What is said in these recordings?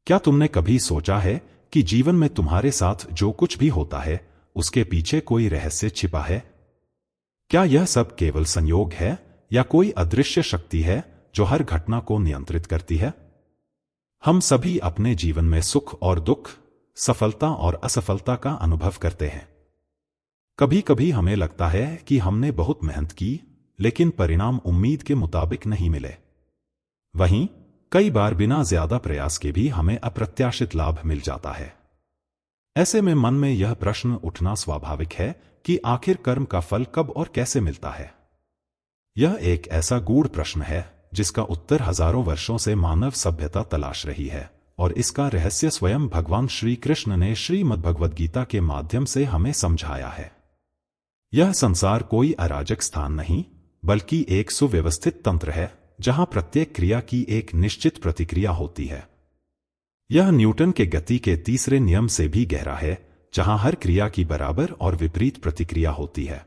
क्या तुमने कभी सोचा है कि जीवन में तुम्हारे साथ जो कुछ भी होता है उसके पीछे कोई रहस्य छिपा है? क्या यह सब केवल संयोग है या कोई अदृश्य शक्ति है जो हर घटना को नियंत्रित करती है? हम सभी अपने जीवन में सुख और दुख, सफलता और असफलता का अनुभव करते हैं। कभी कभी हमें लगता है कि हमने बहुत मेहनत की, लेकिन परिणाम उम्मीद के मुताबिक नहीं मिले। वहीं कई बार बिना ज्यादा प्रयास के भी हमें अप्रत्याशित लाभ मिल जाता है। ऐसे में मन में यह प्रश्न उठना स्वाभाविक है कि आखिर कर्म का फल कब और कैसे मिलता है। यह एक ऐसा गूढ़ प्रश्न है जिसका उत्तर हजारों वर्षों से मानव सभ्यता तलाश रही है, और इसका रहस्य स्वयं भगवान श्री कृष्ण ने श्रीमद्भगवद गीता के माध्यम से हमें समझाया है। यह संसार कोई अराजक स्थान नहीं, बल्कि एक सुव्यवस्थित तंत्र है जहां प्रत्येक क्रिया की एक निश्चित प्रतिक्रिया होती है। यह न्यूटन के गति के तीसरे नियम से भी गहरा है, जहां हर क्रिया की बराबर और विपरीत प्रतिक्रिया होती है।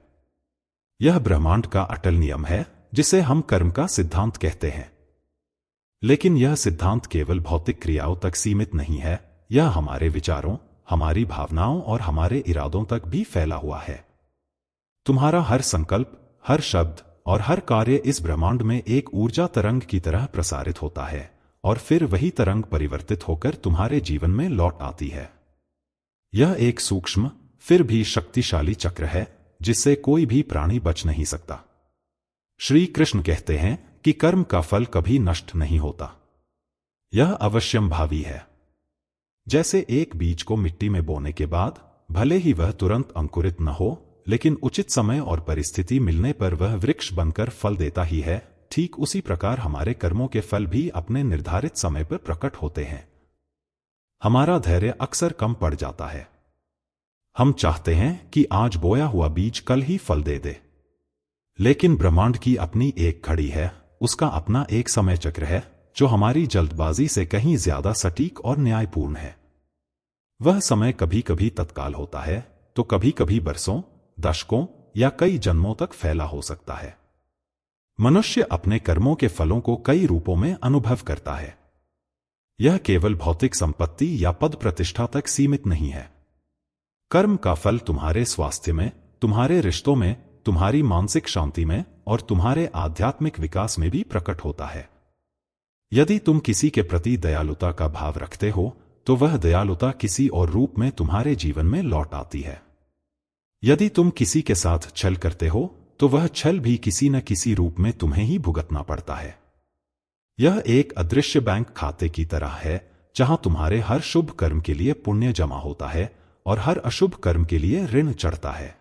यह ब्रह्मांड का अटल नियम है जिसे हम कर्म का सिद्धांत कहते हैं। लेकिन यह सिद्धांत केवल भौतिक क्रियाओं तक सीमित नहीं है, यह हमारे विचारों, हमारी भावनाओं और हमारे इरादों तक भी फैला हुआ है। तुम्हारा हर संकल्प, हर शब्द और हर कार्य इस ब्रह्मांड में एक ऊर्जा तरंग की तरह प्रसारित होता है, और फिर वही तरंग परिवर्तित होकर तुम्हारे जीवन में लौट आती है। यह एक सूक्ष्म फिर भी शक्तिशाली चक्र है जिससे कोई भी प्राणी बच नहीं सकता। श्री कृष्ण कहते हैं कि कर्म का फल कभी नष्ट नहीं होता, यह अवश्यंभावी है। जैसे एक बीज को मिट्टी में बोने के बाद भले ही वह तुरंत अंकुरित न हो, लेकिन उचित समय और परिस्थिति मिलने पर वह वृक्ष बनकर फल देता ही है, ठीक उसी प्रकार हमारे कर्मों के फल भी अपने निर्धारित समय पर प्रकट होते हैं। हमारा धैर्य अक्सर कम पड़ जाता है। हम चाहते हैं कि आज बोया हुआ बीज कल ही फल दे दे, लेकिन ब्रह्मांड की अपनी एक घड़ी है, उसका अपना एक समय चक्र है जो हमारी जल्दबाजी से कहीं ज्यादा सटीक और न्यायपूर्ण है। वह समय कभी कभी तत्काल होता है, तो कभी कभी बरसों, दशकों या कई जन्मों तक फैला हो सकता है। मनुष्य अपने कर्मों के फलों को कई रूपों में अनुभव करता है। यह केवल भौतिक संपत्ति या पद प्रतिष्ठा तक सीमित नहीं है। कर्म का फल तुम्हारे स्वास्थ्य में, तुम्हारे रिश्तों में, तुम्हारी मानसिक शांति में और तुम्हारे आध्यात्मिक विकास में भी प्रकट होता है। यदि तुम किसी के प्रति दयालुता का भाव रखते हो, तो वह दयालुता किसी और रूप में तुम्हारे जीवन में लौट आती है। यदि तुम किसी के साथ छल करते हो, तो वह छल भी किसी न किसी रूप में तुम्हें ही भुगतना पड़ता है। यह एक अदृश्य बैंक खाते की तरह है, जहां तुम्हारे हर शुभ कर्म के लिए पुण्य जमा होता है और हर अशुभ कर्म के लिए ऋण चढ़ता है।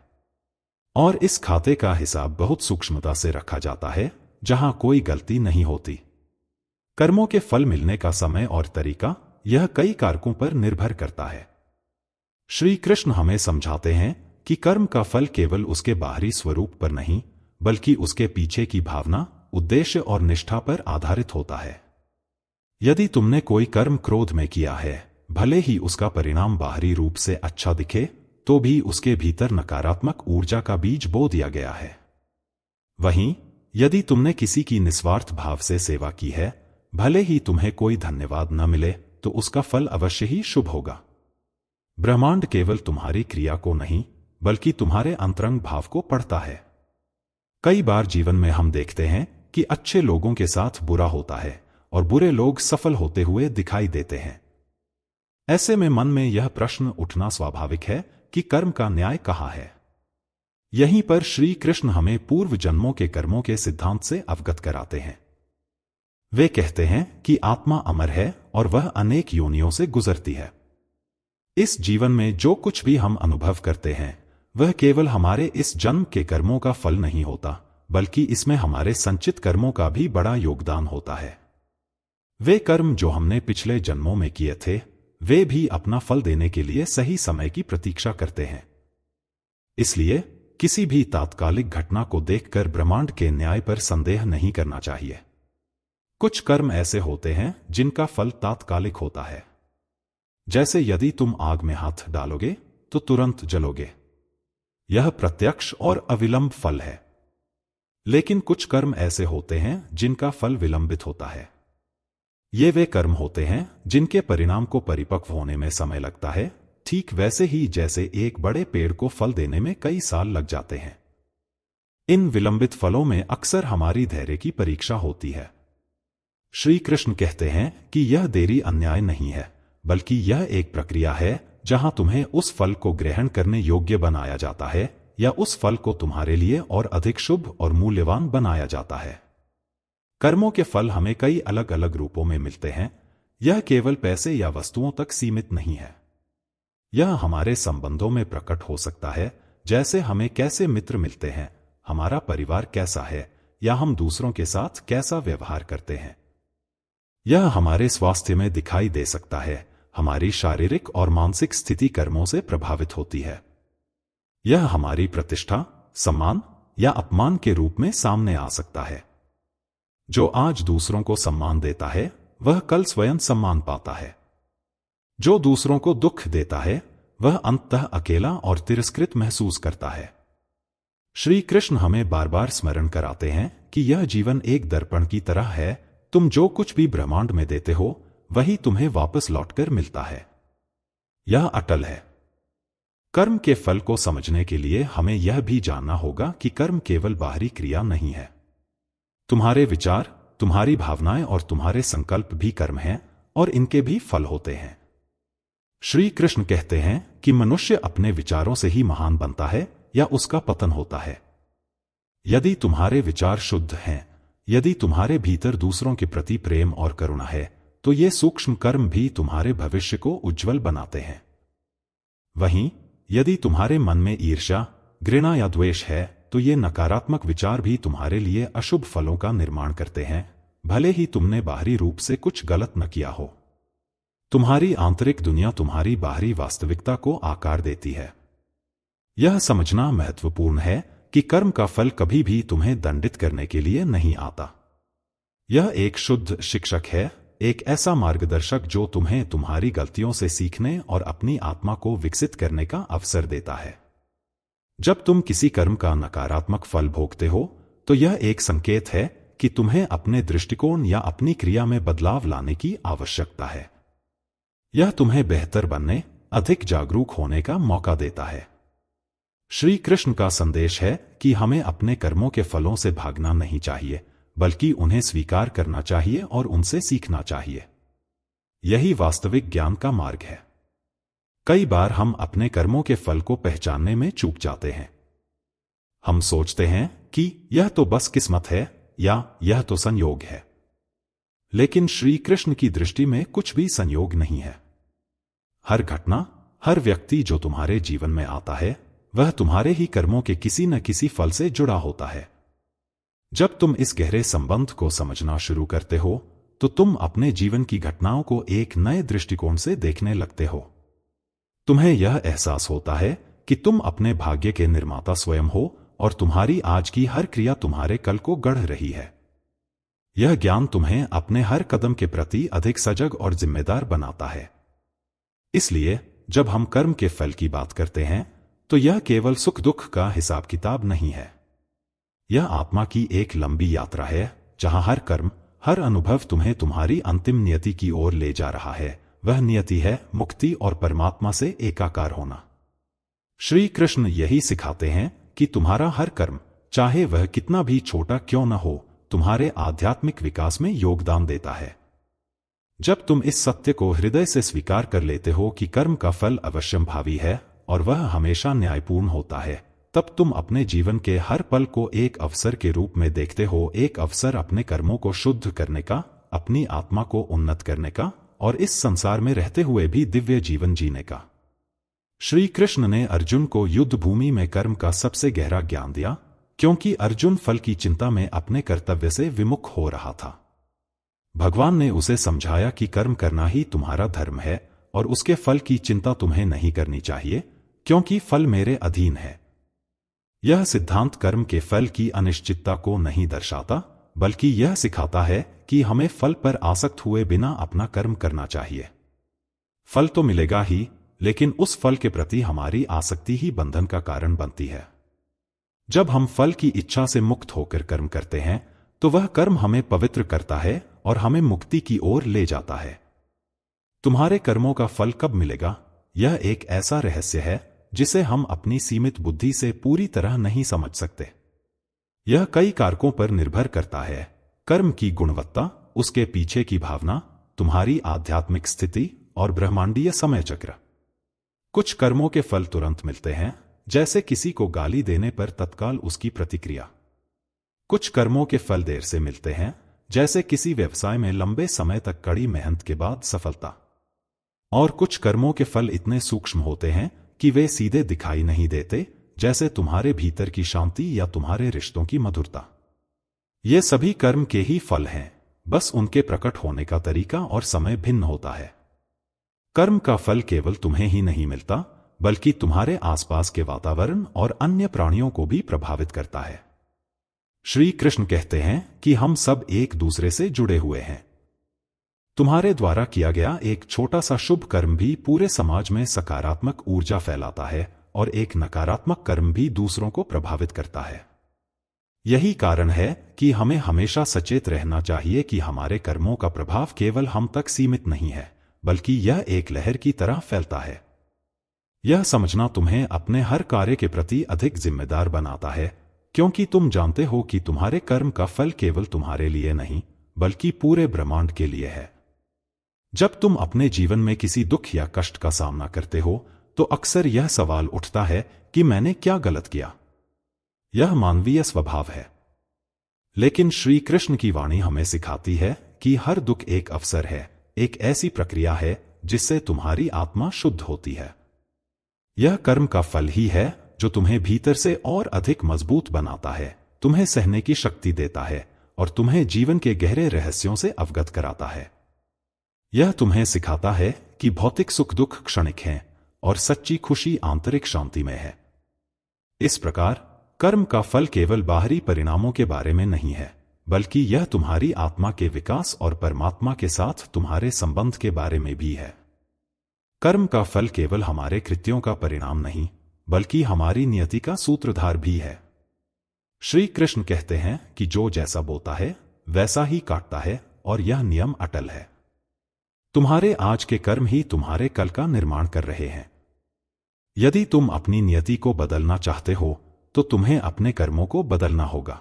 और इस खाते का हिसाब बहुत सूक्ष्मता से रखा जाता है, जहां कोई गलती नहीं होती। कर्मों के फल मिलने का समय और तरीका, यह कई कारकों पर निर्भर करता है। श्री कृष्ण हमें समझाते हैं कि कर्म का फल केवल उसके बाहरी स्वरूप पर नहीं, बल्कि उसके पीछे की भावना, उद्देश्य और निष्ठा पर आधारित होता है। यदि तुमने कोई कर्म क्रोध में किया है, भले ही उसका परिणाम बाहरी रूप से अच्छा दिखे, तो भी उसके भीतर नकारात्मक ऊर्जा का बीज बो दिया गया है। वहीं यदि तुमने किसी की निस्वार्थ भाव से सेवा की है, भले ही तुम्हें कोई धन्यवाद न मिले, तो उसका फल अवश्य ही शुभ होगा। ब्रह्मांड केवल तुम्हारी क्रिया को नहीं, बल्कि तुम्हारे अंतरंग भाव को पढ़ता है। कई बार जीवन में हम देखते हैं कि अच्छे लोगों के साथ बुरा होता है और बुरे लोग सफल होते हुए दिखाई देते हैं। ऐसे में मन में यह प्रश्न उठना स्वाभाविक है कि कर्म का न्याय कहाँ है। यहीं पर श्री कृष्ण हमें पूर्व जन्मों के कर्मों के सिद्धांत से अवगत कराते हैं। वे कहते हैं कि आत्मा अमर है और वह अनेक योनियों से गुजरती है। इस जीवन में जो कुछ भी हम अनुभव करते हैं, वह केवल हमारे इस जन्म के कर्मों का फल नहीं होता, बल्कि इसमें हमारे संचित कर्मों का भी बड़ा योगदान होता है। वे कर्म जो हमने पिछले जन्मों में किए थे, वे भी अपना फल देने के लिए सही समय की प्रतीक्षा करते हैं। इसलिए किसी भी तात्कालिक घटना को देखकर ब्रह्मांड के न्याय पर संदेह नहीं करना चाहिए। कुछ कर्म ऐसे होते हैं जिनका फल तात्कालिक होता है। जैसे यदि तुम आग में हाथ डालोगे तो तुरंत जलोगे, यह प्रत्यक्ष और अविलंब फल है। लेकिन कुछ कर्म ऐसे होते हैं जिनका फल विलंबित होता है। ये वे कर्म होते हैं जिनके परिणाम को परिपक्व होने में समय लगता है, ठीक वैसे ही जैसे एक बड़े पेड़ को फल देने में कई साल लग जाते हैं। इन विलंबित फलों में अक्सर हमारी धैर्य की परीक्षा होती है। श्री कृष्ण कहते हैं कि यह देरी अन्याय नहीं है, बल्कि यह एक प्रक्रिया है जहां तुम्हें उस फल को ग्रहण करने योग्य बनाया जाता है या उस फल को तुम्हारे लिए और अधिक शुभ और मूल्यवान बनाया जाता है। कर्मों के फल हमें कई अलग अलग रूपों में मिलते हैं। यह केवल पैसे या वस्तुओं तक सीमित नहीं है। यह हमारे संबंधों में प्रकट हो सकता है, जैसे हमें कैसे मित्र मिलते हैं, हमारा परिवार कैसा है, या हम दूसरों के साथ कैसा व्यवहार करते हैं। यह हमारे स्वास्थ्य में दिखाई दे सकता है। हमारी शारीरिक और मानसिक स्थिति कर्मों से प्रभावित होती है। यह हमारी प्रतिष्ठा, सम्मान या अपमान के रूप में सामने आ सकता है। जो आज दूसरों को सम्मान देता है, वह कल स्वयं सम्मान पाता है। जो दूसरों को दुख देता है, वह अंततः अकेला और तिरस्कृत महसूस करता है। श्री कृष्ण हमें बार बार स्मरण कराते हैं कि यह जीवन एक दर्पण की तरह है। तुम जो कुछ भी ब्रह्मांड में देते हो, वही तुम्हें वापस लौटकर मिलता है। यह अटल है। कर्म के फल को समझने के लिए हमें यह भी जानना होगा कि कर्म केवल बाहरी क्रिया नहीं है। तुम्हारे विचार, तुम्हारी भावनाएं और तुम्हारे संकल्प भी कर्म हैं और इनके भी फल होते हैं। श्री कृष्ण कहते हैं कि मनुष्य अपने विचारों से ही महान बनता है या उसका पतन होता है। यदि तुम्हारे विचार शुद्ध हैं, यदि तुम्हारे भीतर दूसरों के प्रति प्रेम और करुणा है, तो ये सूक्ष्म कर्म भी तुम्हारे भविष्य को उज्जवल बनाते हैं। वहीं यदि तुम्हारे मन में ईर्ष्या, घृणा या द्वेष है, तो ये नकारात्मक विचार भी तुम्हारे लिए अशुभ फलों का निर्माण करते हैं, भले ही तुमने बाहरी रूप से कुछ गलत न किया हो। तुम्हारी आंतरिक दुनिया तुम्हारी बाहरी वास्तविकता को आकार देती है। यह समझना महत्वपूर्ण है कि कर्म का फल कभी भी तुम्हें दंडित करने के लिए नहीं आता। यह एक शुद्ध शिक्षक है, एक ऐसा मार्गदर्शक जो तुम्हें तुम्हारी गलतियों से सीखने और अपनी आत्मा को विकसित करने का अवसर देता है। जब तुम किसी कर्म का नकारात्मक फल भोगते हो, तो यह एक संकेत है कि तुम्हें अपने दृष्टिकोण या अपनी क्रिया में बदलाव लाने की आवश्यकता है। यह तुम्हें बेहतर बनने, अधिक जागरूक होने का मौका देता है। श्री कृष्ण का संदेश है कि हमें अपने कर्मों के फलों से भागना नहीं चाहिए, बल्कि उन्हें स्वीकार करना चाहिए और उनसे सीखना चाहिए। यही वास्तविक ज्ञान का मार्ग है। कई बार हम अपने कर्मों के फल को पहचानने में चूक जाते हैं। हम सोचते हैं कि यह तो बस किस्मत है या यह तो संयोग है। लेकिन श्री कृष्ण की दृष्टि में कुछ भी संयोग नहीं है। हर घटना, हर व्यक्ति जो तुम्हारे जीवन में आता है, वह तुम्हारे ही कर्मों के किसी न किसी फल से जुड़ा होता है। जब तुम इस गहरे संबंध को समझना शुरू करते हो, तो तुम अपने जीवन की घटनाओं को एक नए दृष्टिकोण से देखने लगते हो। तुम्हें यह एहसास होता है कि तुम अपने भाग्य के निर्माता स्वयं हो और तुम्हारी आज की हर क्रिया तुम्हारे कल को गढ़ रही है। यह ज्ञान तुम्हें अपने हर कदम के प्रति अधिक सजग और जिम्मेदार बनाता है। इसलिए जब हम कर्म के फल की बात करते हैं, तो यह केवल सुख दुख का हिसाब किताब नहीं है। यह आत्मा की एक लंबी यात्रा है, जहां हर कर्म, हर अनुभव तुम्हें तुम्हारी अंतिम नियति की ओर ले जा रहा है। वह नियति है मुक्ति और परमात्मा से एकाकार होना। श्री कृष्ण यही सिखाते हैं कि तुम्हारा हर कर्म, चाहे वह कितना भी छोटा क्यों न हो, तुम्हारे आध्यात्मिक विकास में योगदान देता है। जब तुम इस सत्य को हृदय से स्वीकार कर लेते हो कि कर्म का फल अवश्यंभावी है और वह हमेशा न्यायपूर्ण होता है, तब तुम अपने जीवन के हर पल को एक अवसर के रूप में देखते हो, एक अवसर अपने कर्मों को शुद्ध करने का, अपनी आत्मा को उन्नत करने का और इस संसार में रहते हुए भी दिव्य जीवन जीने का। श्री कृष्ण ने अर्जुन को युद्ध भूमि में कर्म का सबसे गहरा ज्ञान दिया, क्योंकि अर्जुन फल की चिंता में अपने कर्तव्य से विमुख हो रहा था। भगवान ने उसे समझाया कि कर्म करना ही तुम्हारा धर्म है और उसके फल की चिंता तुम्हें नहीं करनी चाहिए, क्योंकि फल मेरे अधीन है। यह सिद्धांत कर्म के फल की अनिश्चितता को नहीं दर्शाता, बल्कि यह सिखाता है कि हमें फल पर आसक्त हुए बिना अपना कर्म करना चाहिए। फल तो मिलेगा ही, लेकिन उस फल के प्रति हमारी आसक्ति ही बंधन का कारण बनती है। जब हम फल की इच्छा से मुक्त होकर कर्म करते हैं, तो वह कर्म हमें पवित्र करता है और हमें मुक्ति की ओर ले जाता है। तुम्हारे कर्मों का फल कब मिलेगा, यह एक ऐसा रहस्य है जिसे हम अपनी सीमित बुद्धि से पूरी तरह नहीं समझ सकते। यह कई कारकों पर निर्भर करता है: कर्म की गुणवत्ता, उसके पीछे की भावना, तुम्हारी आध्यात्मिक स्थिति और ब्रह्मांडीय समय चक्र। कुछ कर्मों के फल तुरंत मिलते हैं, जैसे किसी को गाली देने पर तत्काल उसकी प्रतिक्रिया। कुछ कर्मों के फल देर से मिलते हैं, जैसे किसी व्यवसाय में लंबे समय तक कड़ी मेहनत के बाद सफलता। और कुछ कर्मों के फल इतने सूक्ष्म होते हैं कि वे सीधे दिखाई नहीं देते, जैसे तुम्हारे भीतर की शांति या तुम्हारे रिश्तों की मधुरता। ये सभी कर्म के ही फल हैं, बस उनके प्रकट होने का तरीका और समय भिन्न होता है। कर्म का फल केवल तुम्हें ही नहीं मिलता, बल्कि तुम्हारे आसपास के वातावरण और अन्य प्राणियों को भी प्रभावित करता है। श्री कृष्ण कहते हैं कि हम सब एक दूसरे से जुड़े हुए हैं। तुम्हारे द्वारा किया गया एक छोटा सा शुभ कर्म भी पूरे समाज में सकारात्मक ऊर्जा फैलाता है, और एक नकारात्मक कर्म भी दूसरों को प्रभावित करता है। यही कारण है कि हमें हमेशा सचेत रहना चाहिए कि हमारे कर्मों का प्रभाव केवल हम तक सीमित नहीं है, बल्कि यह एक लहर की तरह फैलता है। यह समझना तुम्हें अपने हर कार्य के प्रति अधिक जिम्मेदार बनाता है, क्योंकि तुम जानते हो कि तुम्हारे कर्म का फल केवल तुम्हारे लिए नहीं, बल्कि पूरे ब्रह्मांड के लिए है। जब तुम अपने जीवन में किसी दुख या कष्ट का सामना करते हो, तो अक्सर यह सवाल उठता है कि मैंने क्या गलत किया। यह मानवीय स्वभाव है। लेकिन श्री कृष्ण की वाणी हमें सिखाती है कि हर दुख एक अवसर है, एक ऐसी प्रक्रिया है जिससे तुम्हारी आत्मा शुद्ध होती है। यह कर्म का फल ही है जो तुम्हें भीतर से और अधिक मजबूत बनाता है, तुम्हें सहने की शक्ति देता है और तुम्हें जीवन के गहरे रहस्यों से अवगत कराता है। यह तुम्हें सिखाता है कि भौतिक सुख दुख क्षणिक हैं और सच्ची खुशी आंतरिक शांति में है। इस प्रकार कर्म का फल केवल बाहरी परिणामों के बारे में नहीं है, बल्कि यह तुम्हारी आत्मा के विकास और परमात्मा के साथ तुम्हारे संबंध के बारे में भी है। कर्म का फल केवल हमारे कृत्यों का परिणाम नहीं, बल्कि हमारी नियति का सूत्रधार भी है। श्री कृष्ण कहते हैं कि जो जैसा बोता है वैसा ही काटता है, और यह नियम अटल है। तुम्हारे आज के कर्म ही तुम्हारे कल का निर्माण कर रहे हैं। यदि तुम अपनी नियति को बदलना चाहते हो, तो तुम्हें अपने कर्मों को बदलना होगा।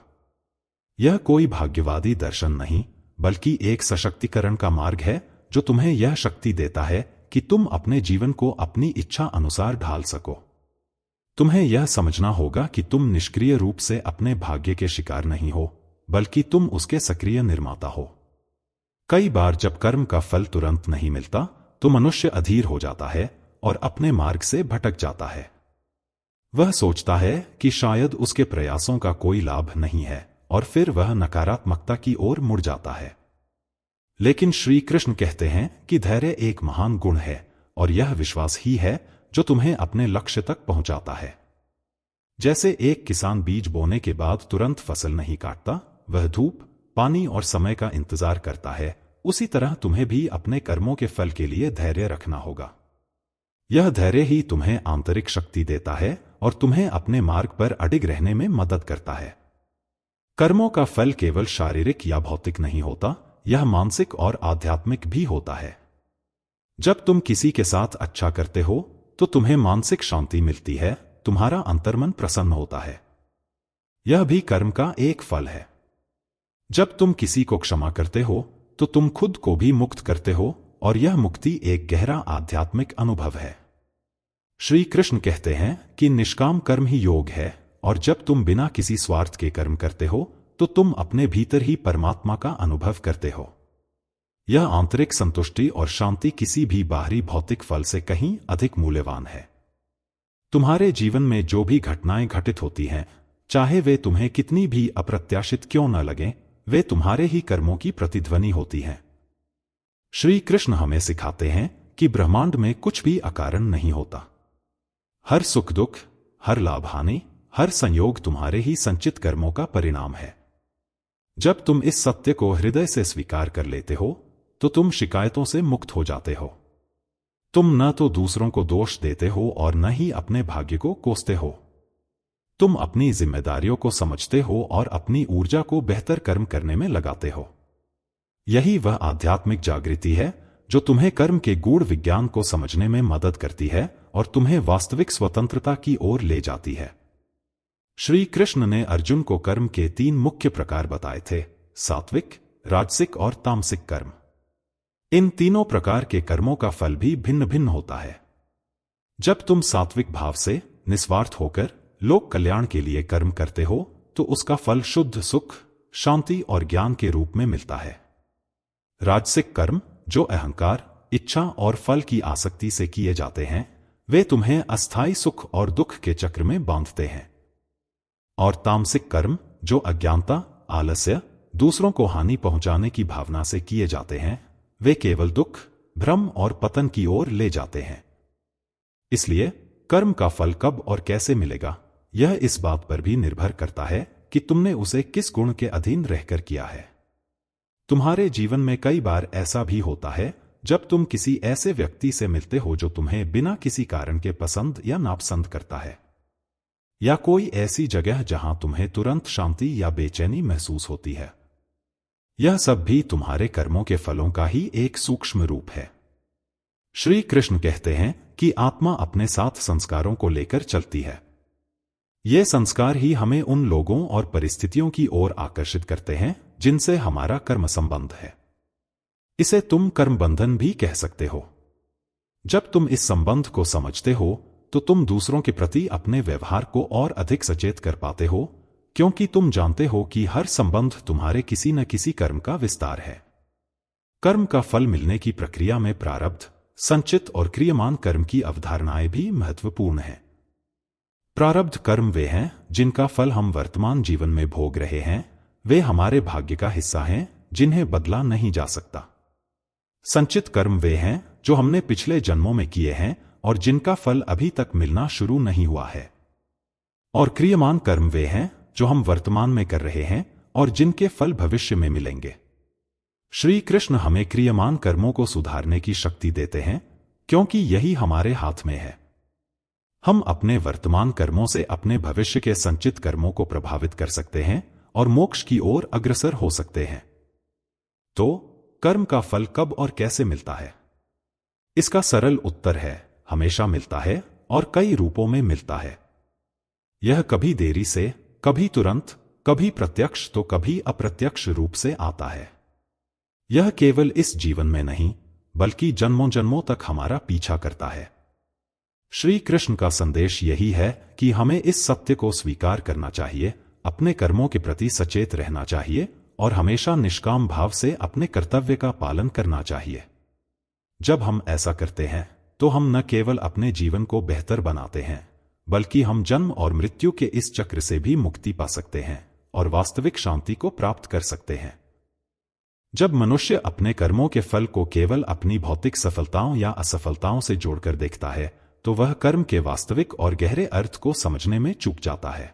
यह कोई भाग्यवादी दर्शन नहीं, बल्कि एक सशक्तिकरण का मार्ग है जो तुम्हें यह शक्ति देता है कि तुम अपने जीवन को अपनी इच्छा अनुसार ढाल सको। तुम्हें यह समझना होगा कि तुम निष्क्रिय रूप से अपने भाग्य के शिकार नहीं हो, बल्कि तुम उसके सक्रिय निर्माता हो। कई बार जब कर्म का फल तुरंत नहीं मिलता, तो मनुष्य अधीर हो जाता है और अपने मार्ग से भटक जाता है। वह सोचता है कि शायद उसके प्रयासों का कोई लाभ नहीं है, और फिर वह नकारात्मकता की ओर मुड़ जाता है। लेकिन श्री कृष्ण कहते हैं कि धैर्य एक महान गुण है, और यह विश्वास ही है जो तुम्हें अपने लक्ष्य तक पहुंचाता है। जैसे एक किसान बीज बोने के बाद तुरंत फसल नहीं काटता, वह धूप, पानी और समय का इंतजार करता है, उसी तरह तुम्हें भी अपने कर्मों के फल के लिए धैर्य रखना होगा। यह धैर्य ही तुम्हें आंतरिक शक्ति देता है और तुम्हें अपने मार्ग पर अडिग रहने में मदद करता है। कर्मों का फल केवल शारीरिक या भौतिक नहीं होता, यह मानसिक और आध्यात्मिक भी होता है। जब तुम किसी के साथ अच्छा करते हो, तो तुम्हें मानसिक शांति मिलती है, तुम्हारा अंतर्मन प्रसन्न होता है। यह भी कर्म का एक फल है। जब तुम किसी को क्षमा करते हो, तो तुम खुद को भी मुक्त करते हो, और यह मुक्ति एक गहरा आध्यात्मिक अनुभव है। श्री कृष्ण कहते हैं कि निष्काम कर्म ही योग है, और जब तुम बिना किसी स्वार्थ के कर्म करते हो, तो तुम अपने भीतर ही परमात्मा का अनुभव करते हो। यह आंतरिक संतुष्टि और शांति किसी भी बाहरी भौतिक फल से कहीं अधिक मूल्यवान है। तुम्हारे जीवन में जो भी घटनाएं घटित होती हैं, चाहे वे तुम्हें कितनी भी अप्रत्याशित क्यों न लगें, वे तुम्हारे ही कर्मों की प्रतिध्वनि होती हैं। श्री कृष्ण हमें सिखाते हैं कि ब्रह्मांड में कुछ भी अकारण नहीं होता। हर सुख दुख, हर लाभ हानि, हर संयोग तुम्हारे ही संचित कर्मों का परिणाम है। जब तुम इस सत्य को हृदय से स्वीकार कर लेते हो, तो तुम शिकायतों से मुक्त हो जाते हो। तुम न तो दूसरों को दोष देते हो और न ही अपने भाग्य को कोसते हो। तुम अपनी जिम्मेदारियों को समझते हो और अपनी ऊर्जा को बेहतर कर्म करने में लगाते हो। यही वह आध्यात्मिक जागृति है जो तुम्हें कर्म के गूढ़ विज्ञान को समझने में मदद करती है और तुम्हें वास्तविक स्वतंत्रता की ओर ले जाती है। श्री कृष्ण ने अर्जुन को कर्म के 3 मुख्य प्रकार बताए थे: सात्विक, राजसिक और तामसिक कर्म। इन तीनों प्रकार के कर्मों का फल भी भिन्न भिन्न होता है। जब तुम सात्विक भाव से निस्वार्थ होकर लोक कल्याण के लिए कर्म करते हो तो उसका फल शुद्ध सुख, शांति और ज्ञान के रूप में मिलता है। राजसिक कर्म, जो अहंकार, इच्छा और फल की आसक्ति से किए जाते हैं, वे तुम्हें अस्थायी सुख और दुख के चक्र में बांधते हैं। और तामसिक कर्म, जो अज्ञानता, आलस्य, दूसरों को हानि पहुंचाने की भावना से किए जाते हैं, वे केवल दुख, भ्रम और पतन की ओर ले जाते हैं। इसलिए कर्म का फल कब और कैसे मिलेगा, यह इस बात पर भी निर्भर करता है कि तुमने उसे किस गुण के अधीन रहकर किया है। तुम्हारे जीवन में कई बार ऐसा भी होता है जब तुम किसी ऐसे व्यक्ति से मिलते हो जो तुम्हें बिना किसी कारण के पसंद या नापसंद करता है, या कोई ऐसी जगह जहां तुम्हें तुरंत शांति या बेचैनी महसूस होती है। यह सब भी तुम्हारे कर्मों के फलों का ही एक सूक्ष्म रूप है। श्री कृष्ण कहते हैं कि आत्मा अपने साथ संस्कारों को लेकर चलती है। ये संस्कार ही हमें उन लोगों और परिस्थितियों की ओर आकर्षित करते हैं जिनसे हमारा कर्म संबंध है। इसे तुम कर्म बंधन भी कह सकते हो। जब तुम इस संबंध को समझते हो तो तुम दूसरों के प्रति अपने व्यवहार को और अधिक सचेत कर पाते हो, क्योंकि तुम जानते हो कि हर संबंध तुम्हारे किसी न किसी कर्म का विस्तार है। कर्म का फल मिलने की प्रक्रिया में प्रारब्ध, संचित और क्रियमान कर्म की अवधारणाएं भी महत्वपूर्ण हैं। प्रारब्ध कर्म वे हैं जिनका फल हम वर्तमान जीवन में भोग रहे हैं। वे हमारे भाग्य का हिस्सा हैं जिन्हें बदला नहीं जा सकता। संचित कर्म वे हैं जो हमने पिछले जन्मों में किए हैं और जिनका फल अभी तक मिलना शुरू नहीं हुआ है। और क्रियमान कर्म वे हैं जो हम वर्तमान में कर रहे हैं और जिनके फल भविष्य में मिलेंगे। श्री कृष्ण हमें क्रियमान कर्मों को सुधारने की शक्ति देते हैं, क्योंकि यही हमारे हाथ में है। हम अपने वर्तमान कर्मों से अपने भविष्य के संचित कर्मों को प्रभावित कर सकते हैं और मोक्ष की ओर अग्रसर हो सकते हैं। तो कर्म का फल कब और कैसे मिलता है? इसका सरल उत्तर है, हमेशा मिलता है और कई रूपों में मिलता है। यह कभी देरी से, कभी तुरंत, कभी प्रत्यक्ष तो कभी अप्रत्यक्ष रूप से आता है। यह केवल इस जीवन में नहीं, बल्कि जन्मों जन्मों तक हमारा पीछा करता है। श्री कृष्ण का संदेश यही है कि हमें इस सत्य को स्वीकार करना चाहिए, अपने कर्मों के प्रति सचेत रहना चाहिए और हमेशा निष्काम भाव से अपने कर्तव्य का पालन करना चाहिए। जब हम ऐसा करते हैं तो हम न केवल अपने जीवन को बेहतर बनाते हैं, बल्कि हम जन्म और मृत्यु के इस चक्र से भी मुक्ति पा सकते हैं और वास्तविक शांति को प्राप्त कर सकते हैं। जब मनुष्य अपने कर्मों के फल को केवल अपनी भौतिक सफलताओं या असफलताओं से जोड़कर देखता है तो वह कर्म के वास्तविक और गहरे अर्थ को समझने में चूक जाता है।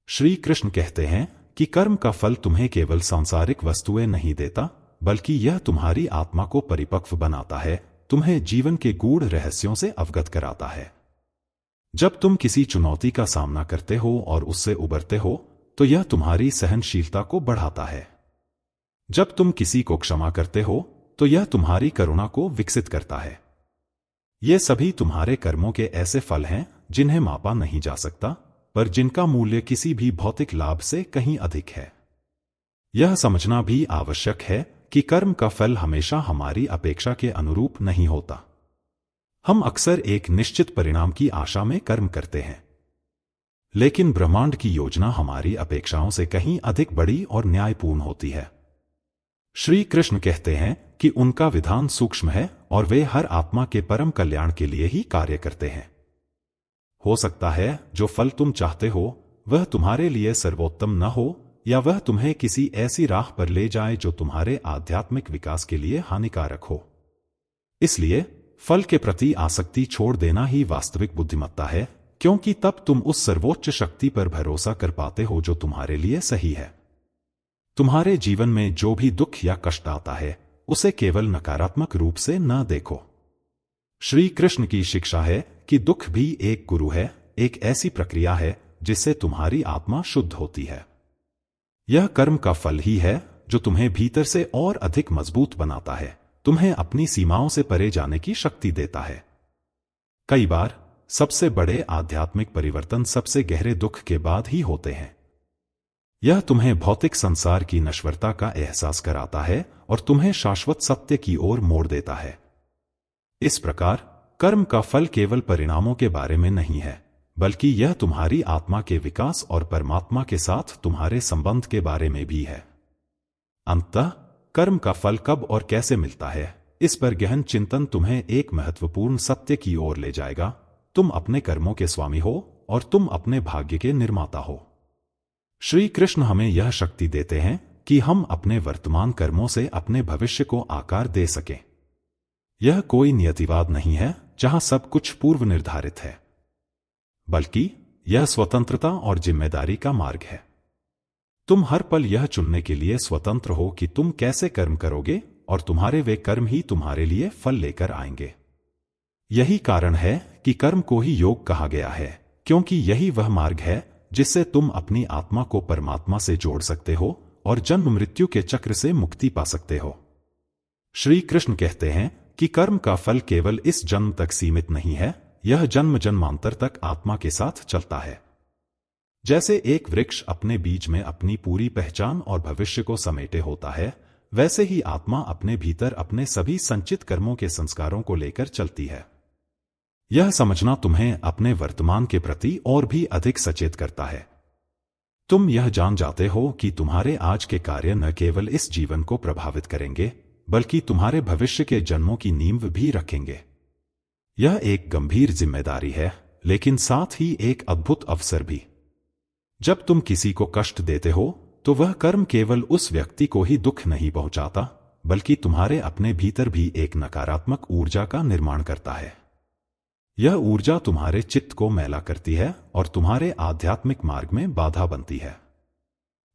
श्री कृष्ण कहते हैं कि कर्म का फल तुम्हें केवल सांसारिक वस्तुएं नहीं देता, बल्कि यह तुम्हारी आत्मा को परिपक्व बनाता है, तुम्हें जीवन के गूढ़ रहस्यों से अवगत कराता है। जब तुम किसी चुनौती का सामना करते हो और उससे उबरते हो तो यह तुम्हारी सहनशीलता को बढ़ाता है। जब तुम किसी को क्षमा करते हो तो यह तुम्हारी करुणा को विकसित करता है। ये सभी तुम्हारे कर्मों के ऐसे फल हैं जिन्हें मापा नहीं जा सकता, पर जिनका मूल्य किसी भी भौतिक लाभ से कहीं अधिक है। यह समझना भी आवश्यक है कि कर्म का फल हमेशा हमारी अपेक्षा के अनुरूप नहीं होता। हम अक्सर एक निश्चित परिणाम की आशा में कर्म करते हैं, लेकिन ब्रह्मांड की योजना हमारी अपेक्षाओं से कहीं अधिक बड़ी और न्यायपूर्ण होती है। श्री कृष्ण कहते हैं कि उनका विधान सूक्ष्म है और वे हर आत्मा के परम कल्याण के लिए ही कार्य करते हैं। हो सकता है जो फल तुम चाहते हो वह तुम्हारे लिए सर्वोत्तम न हो, या वह तुम्हें किसी ऐसी राह पर ले जाए जो तुम्हारे आध्यात्मिक विकास के लिए हानिकारक हो। इसलिए फल के प्रति आसक्ति छोड़ देना ही वास्तविक बुद्धिमत्ता है, क्योंकि तब तुम उस सर्वोच्च शक्ति पर भरोसा कर पाते हो जो तुम्हारे लिए सही है। तुम्हारे जीवन में जो भी दुख या कष्ट आता है उसे केवल नकारात्मक रूप से न देखो। श्री कृष्ण की शिक्षा है कि दुख भी एक गुरु है, एक ऐसी प्रक्रिया है जिससे तुम्हारी आत्मा शुद्ध होती है। यह कर्म का फल ही है जो तुम्हें भीतर से और अधिक मजबूत बनाता है, तुम्हें अपनी सीमाओं से परे जाने की शक्ति देता है। कई बार सबसे बड़े आध्यात्मिक परिवर्तन सबसे गहरे दुख के बाद ही होते हैं। यह तुम्हें भौतिक संसार की नश्वरता का एहसास कराता है और तुम्हें शाश्वत सत्य की ओर मोड़ देता है। इस प्रकार कर्म का फल केवल परिणामों के बारे में नहीं है, बल्कि यह तुम्हारी आत्मा के विकास और परमात्मा के साथ तुम्हारे संबंध के बारे में भी है। अंततः कर्म का फल कब और कैसे मिलता है, इस पर गहन चिंतन तुम्हें एक महत्वपूर्ण सत्य की ओर ले जाएगा। तुम अपने कर्मों के स्वामी हो और तुम अपने भाग्य के निर्माता हो। श्री कृष्ण हमें यह शक्ति देते हैं कि हम अपने वर्तमान कर्मों से अपने भविष्य को आकार दे सकें। यह कोई नियतिवाद नहीं है जहां सब कुछ पूर्व निर्धारित है, बल्कि यह स्वतंत्रता और जिम्मेदारी का मार्ग है। तुम हर पल यह चुनने के लिए स्वतंत्र हो कि तुम कैसे कर्म करोगे, और तुम्हारे वे कर्म ही तुम्हारे लिए फल लेकर आएंगे। यही कारण है कि कर्म को ही योग कहा गया है, क्योंकि यही वह मार्ग है जिससे तुम अपनी आत्मा को परमात्मा से जोड़ सकते हो और जन्म मृत्यु के चक्र से मुक्ति पा सकते हो। श्री कृष्ण कहते हैं कि कर्म का फल केवल इस जन्म तक सीमित नहीं है, यह जन्म जन्मांतर तक आत्मा के साथ चलता है। जैसे एक वृक्ष अपने बीज में अपनी पूरी पहचान और भविष्य को समेटे होता है, वैसे ही आत्मा अपने भीतर अपने सभी संचित कर्मों के संस्कारों को लेकर चलती है। यह समझना तुम्हें अपने वर्तमान के प्रति और भी अधिक सचेत करता है। तुम यह जान जाते हो कि तुम्हारे आज के कार्य न केवल इस जीवन को प्रभावित करेंगे, बल्कि तुम्हारे भविष्य के जन्मों की नींव भी रखेंगे। यह एक गंभीर जिम्मेदारी है, लेकिन साथ ही एक अद्भुत अवसर भी। जब तुम किसी को कष्ट देते हो, तो वह कर्म केवल उस व्यक्ति को ही दुख नहीं पहुंचाता, बल्कि तुम्हारे अपने भीतर भी एक नकारात्मक ऊर्जा का निर्माण करता है। यह ऊर्जा तुम्हारे चित्त को मैला करती है और तुम्हारे आध्यात्मिक मार्ग में बाधा बनती है।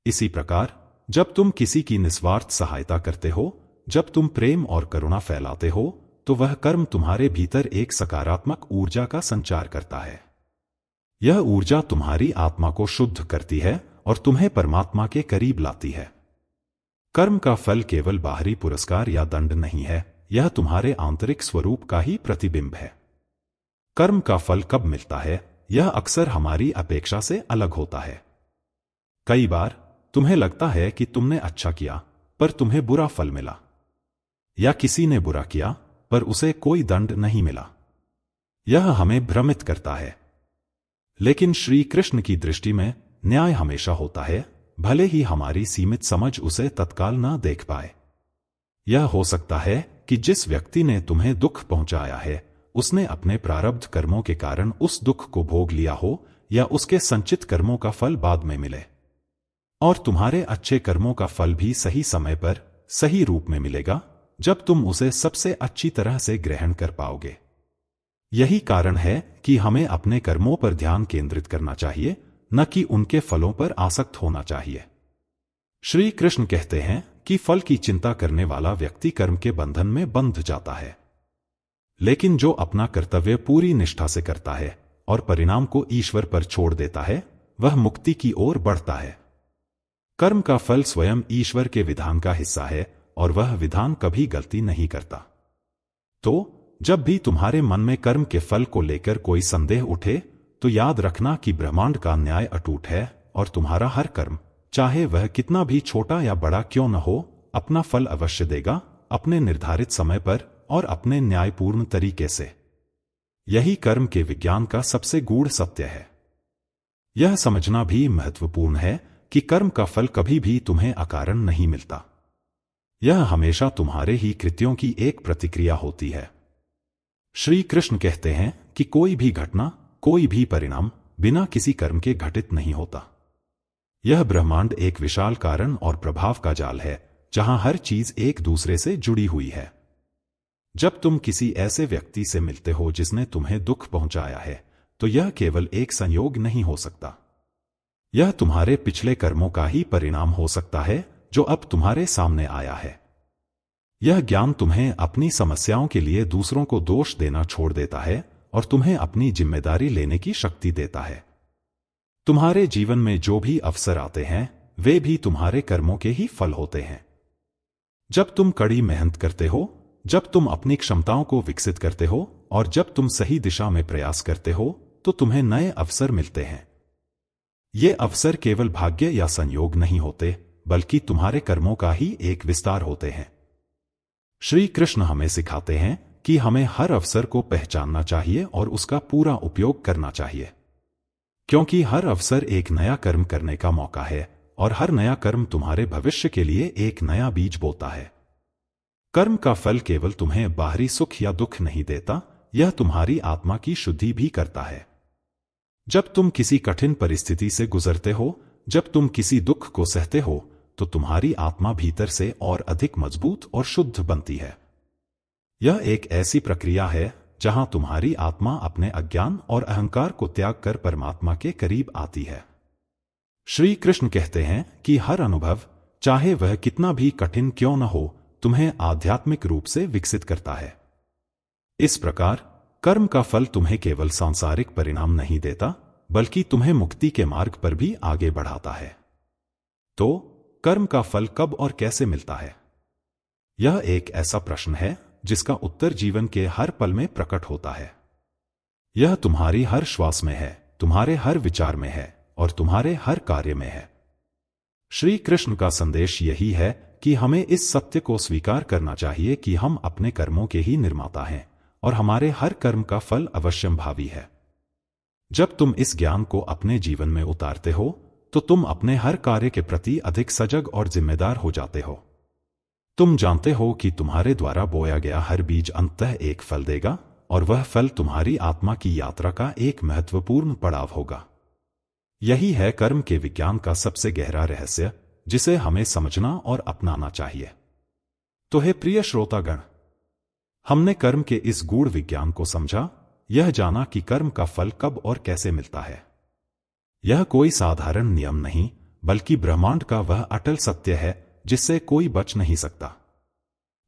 इसी प्रकार जब तुम किसी की निस्वार्थ सहायता करते हो, जब तुम प्रेम और करुणा फैलाते हो, तो वह कर्म तुम्हारे भीतर एक सकारात्मक ऊर्जा का संचार करता है। यह ऊर्जा तुम्हारी आत्मा को शुद्ध करती है और तुम्हें परमात्मा के करीब लाती है। कर्म का फल केवल बाहरी पुरस्कार या दंड नहीं है, यह तुम्हारे आंतरिक स्वरूप का ही प्रतिबिंब है। कर्म का फल कब मिलता है, यह अक्सर हमारी अपेक्षा से अलग होता है। कई बार तुम्हें लगता है कि तुमने अच्छा किया, पर तुम्हें बुरा फल मिला, या किसी ने बुरा किया पर उसे कोई दंड नहीं मिला। यह हमें भ्रमित करता है। लेकिन श्री कृष्ण की दृष्टि में न्याय हमेशा होता है, भले ही हमारी सीमित समझ उसे तत्काल न देख पाए। यह हो सकता है कि जिस व्यक्ति ने तुम्हें दुख पहुंचाया है, उसने अपने प्रारब्ध कर्मों के कारण उस दुख को भोग लिया हो, या उसके संचित कर्मों का फल बाद में मिले, और तुम्हारे अच्छे कर्मों का फल भी सही समय पर सही रूप में मिलेगा, जब तुम उसे सबसे अच्छी तरह से ग्रहण कर पाओगे। यही कारण है कि हमें अपने कर्मों पर ध्यान केंद्रित करना चाहिए, न कि उनके फलों पर आसक्त होना चाहिए। श्री कृष्ण कहते हैं कि फल की चिंता करने वाला व्यक्ति कर्म के बंधन में बंध जाता है, लेकिन जो अपना कर्तव्य पूरी निष्ठा से करता है और परिणाम को ईश्वर पर छोड़ देता है, वह मुक्ति की ओर बढ़ता है। कर्म का फल स्वयं ईश्वर के विधान का हिस्सा है और वह विधान कभी गलती नहीं करता। तो जब भी तुम्हारे मन में कर्म के फल को लेकर कोई संदेह उठे, तो याद रखना कि ब्रह्मांड का न्याय अटूट है और तुम्हारा हर कर्म, चाहे वह कितना भी छोटा या बड़ा क्यों न हो, अपना फल अवश्य देगा, अपने निर्धारित समय पर और अपने न्यायपूर्ण तरीके से। यही कर्म के विज्ञान का सबसे गूढ़ सत्य है। यह समझना भी महत्वपूर्ण है कि कर्म का फल कभी भी तुम्हें अकारण नहीं मिलता। यह हमेशा तुम्हारे ही कृत्यों की एक प्रतिक्रिया होती है। श्री कृष्ण कहते हैं कि कोई भी घटना, कोई भी परिणाम बिना किसी कर्म के घटित नहीं होता। यह ब्रह्मांड एक विशाल कारण और प्रभाव का जाल है, जहां हर चीज एक दूसरे से जुड़ी हुई है। जब तुम किसी ऐसे व्यक्ति से मिलते हो जिसने तुम्हें दुख पहुंचाया है, तो यह केवल एक संयोग नहीं हो सकता। यह तुम्हारे पिछले कर्मों का ही परिणाम हो सकता है जो अब तुम्हारे सामने आया है। यह ज्ञान तुम्हें अपनी समस्याओं के लिए दूसरों को दोष देना छोड़ देता है और तुम्हें अपनी जिम्मेदारी लेने की शक्ति देता है। तुम्हारे जीवन में जो भी अवसर आते हैं वे भी तुम्हारे कर्मों के ही फल होते हैं। जब तुम कड़ी मेहनत करते हो, जब तुम अपनी क्षमताओं को विकसित करते हो और जब तुम सही दिशा में प्रयास करते हो तो तुम्हें नए अवसर मिलते हैं। ये अवसर केवल भाग्य या संयोग नहीं होते बल्कि तुम्हारे कर्मों का ही एक विस्तार होते हैं। श्री कृष्ण हमें सिखाते हैं कि हमें हर अवसर को पहचानना चाहिए और उसका पूरा उपयोग करना चाहिए, क्योंकि हर अवसर एक नया कर्म करने का मौका है और हर नया कर्म तुम्हारे भविष्य के लिए एक नया बीज बोता है। कर्म का फल केवल तुम्हें बाहरी सुख या दुख नहीं देता, यह तुम्हारी आत्मा की शुद्धि भी करता है। जब तुम किसी कठिन परिस्थिति से गुजरते हो, जब तुम किसी दुख को सहते हो, तो तुम्हारी आत्मा भीतर से और अधिक मजबूत और शुद्ध बनती है। यह एक ऐसी प्रक्रिया है जहां तुम्हारी आत्मा अपने अज्ञान और अहंकार को त्याग कर परमात्मा के करीब आती है। श्री कृष्ण कहते हैं कि हर अनुभव, चाहे वह कितना भी कठिन क्यों न हो, तुम्हें आध्यात्मिक रूप से विकसित करता है। इस प्रकार कर्म का फल तुम्हें केवल सांसारिक परिणाम नहीं देता बल्कि तुम्हें मुक्ति के मार्ग पर भी आगे बढ़ाता है। तो कर्म का फल कब और कैसे मिलता है? यह एक ऐसा प्रश्न है जिसका उत्तर जीवन के हर पल में प्रकट होता है। यह तुम्हारी हर श्वास में है, तुम्हारे हर विचार में है और तुम्हारे हर कार्य में है। श्री कृष्ण का संदेश यही है कि हमें इस सत्य को स्वीकार करना चाहिए कि हम अपने कर्मों के ही निर्माता हैं और हमारे हर कर्म का फल अवश्यंभावी है। जब तुम इस ज्ञान को अपने जीवन में उतारते हो तो तुम अपने हर कार्य के प्रति अधिक सजग और जिम्मेदार हो जाते हो। तुम जानते हो कि तुम्हारे द्वारा बोया गया हर बीज अंततः एक फल देगा और वह फल तुम्हारी आत्मा की यात्रा का एक महत्वपूर्ण पड़ाव होगा। यही है कर्म के विज्ञान का सबसे गहरा रहस्य, जिसे हमें समझना और अपनाना चाहिए। तो हे प्रिय श्रोतागण, हमने कर्म के इस गूढ़ विज्ञान को समझा, यह जाना कि कर्म का फल कब और कैसे मिलता है। यह कोई साधारण नियम नहीं बल्कि ब्रह्मांड का वह अटल सत्य है जिससे कोई बच नहीं सकता।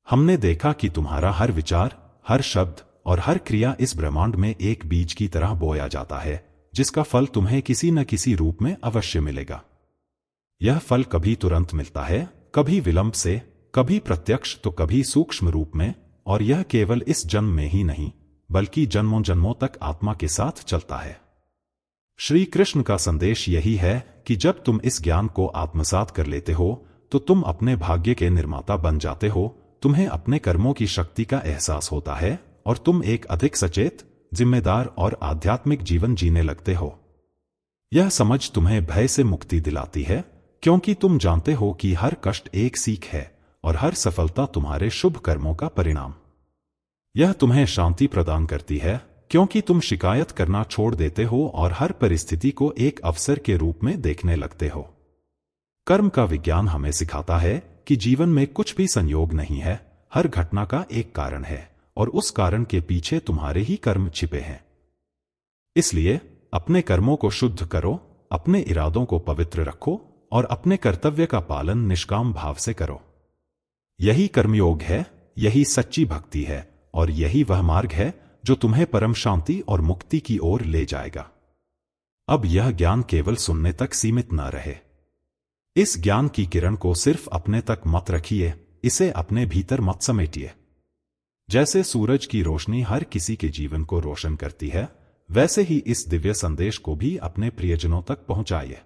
हमने देखा कि तुम्हारा हर विचार, हर शब्द और हर क्रिया इस ब्रह्मांड में एक बीज की तरह बोया जाता है, जिसका फल तुम्हें किसी न किसी रूप में अवश्य मिलेगा। यह फल कभी तुरंत मिलता है, कभी विलंब से, कभी प्रत्यक्ष तो कभी सूक्ष्म रूप में, और यह केवल इस जन्म में ही नहीं बल्कि जन्मों जन्मों तक आत्मा के साथ चलता है। श्री कृष्ण का संदेश यही है कि जब तुम इस ज्ञान को आत्मसात कर लेते हो तो तुम अपने भाग्य के निर्माता बन जाते हो। तुम्हें अपने कर्मों की शक्ति का एहसास होता है और तुम एक अधिक सचेत, जिम्मेदार और आध्यात्मिक जीवन जीने लगते हो। यह समझ तुम्हें भय से मुक्ति दिलाती है, क्योंकि तुम जानते हो कि हर कष्ट एक सीख है और हर सफलता तुम्हारे शुभ कर्मों का परिणाम। यह तुम्हें शांति प्रदान करती है, क्योंकि तुम शिकायत करना छोड़ देते हो और हर परिस्थिति को एक अवसर के रूप में देखने लगते हो। कर्म का विज्ञान हमें सिखाता है कि जीवन में कुछ भी संयोग नहीं है, हर घटना का एक कारण है और उस कारण के पीछे तुम्हारे ही कर्म छिपे हैं। इसलिए अपने कर्मों को शुद्ध करो, अपने इरादों को पवित्र रखो और अपने कर्तव्य का पालन निष्काम भाव से करो। यही कर्मयोग है, यही सच्ची भक्ति है और यही वह मार्ग है जो तुम्हें परम शांति और मुक्ति की ओर ले जाएगा। अब यह ज्ञान केवल सुनने तक सीमित न रहे। इस ज्ञान की किरण को सिर्फ अपने तक मत रखिए, इसे अपने भीतर मत समेटिए। जैसे सूरज की रोशनी हर किसी के जीवन को रोशन करती है, वैसे ही इस दिव्य संदेश को भी अपने प्रियजनों तक पहुंचाइए।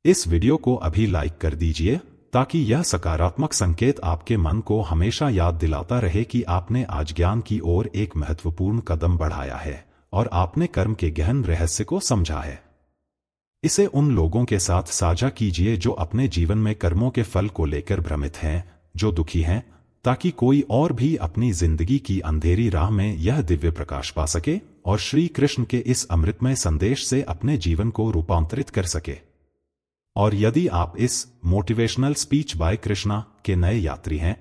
इस वीडियो को अभी लाइक कर दीजिए ताकि यह सकारात्मक संकेत आपके मन को हमेशा याद दिलाता रहे कि आपने आज ज्ञान की ओर एक महत्वपूर्ण कदम बढ़ाया है और आपने कर्म के गहन रहस्य को समझा है। इसे उन लोगों के साथ साझा कीजिए जो अपने जीवन में कर्मों के फल को लेकर भ्रमित हैं, जो दुखी हैं, ताकि कोई और भी अपनी जिंदगी की अंधेरी राह में यह दिव्य प्रकाश पा सके और श्री कृष्ण के इस अमृतमय संदेश से अपने जीवन को रूपांतरित कर सके। और यदि आप इस मोटिवेशनल स्पीच बाय कृष्णा के नए यात्री हैं,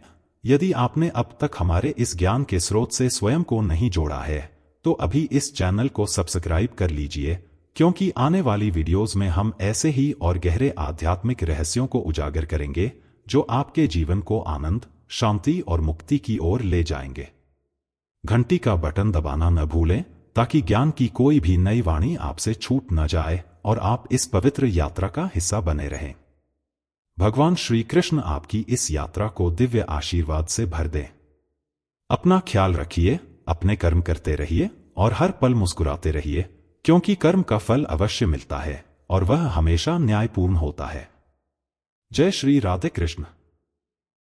यदि आपने अब तक हमारे इस ज्ञान के स्रोत से स्वयं को नहीं जोड़ा है, तो अभी इस चैनल को सब्सक्राइब कर लीजिए, क्योंकि आने वाली वीडियोस में हम ऐसे ही और गहरे आध्यात्मिक रहस्यों को उजागर करेंगे जो आपके जीवन को आनंद, शांति और मुक्ति की ओर ले जाएंगे। घंटी का बटन दबाना न भूलें ताकि ज्ञान की कोई भी नई वाणी आपसे छूट न जाए और आप इस पवित्र यात्रा का हिस्सा बने रहें। भगवान श्री कृष्ण आपकी इस यात्रा को दिव्य आशीर्वाद से भर दें। अपना ख्याल रखिए, अपने कर्म करते रहिए और हर पल मुस्कुराते रहिए, क्योंकि कर्म का फल अवश्य मिलता है और वह हमेशा न्यायपूर्ण होता है। जय श्री राधे कृष्ण।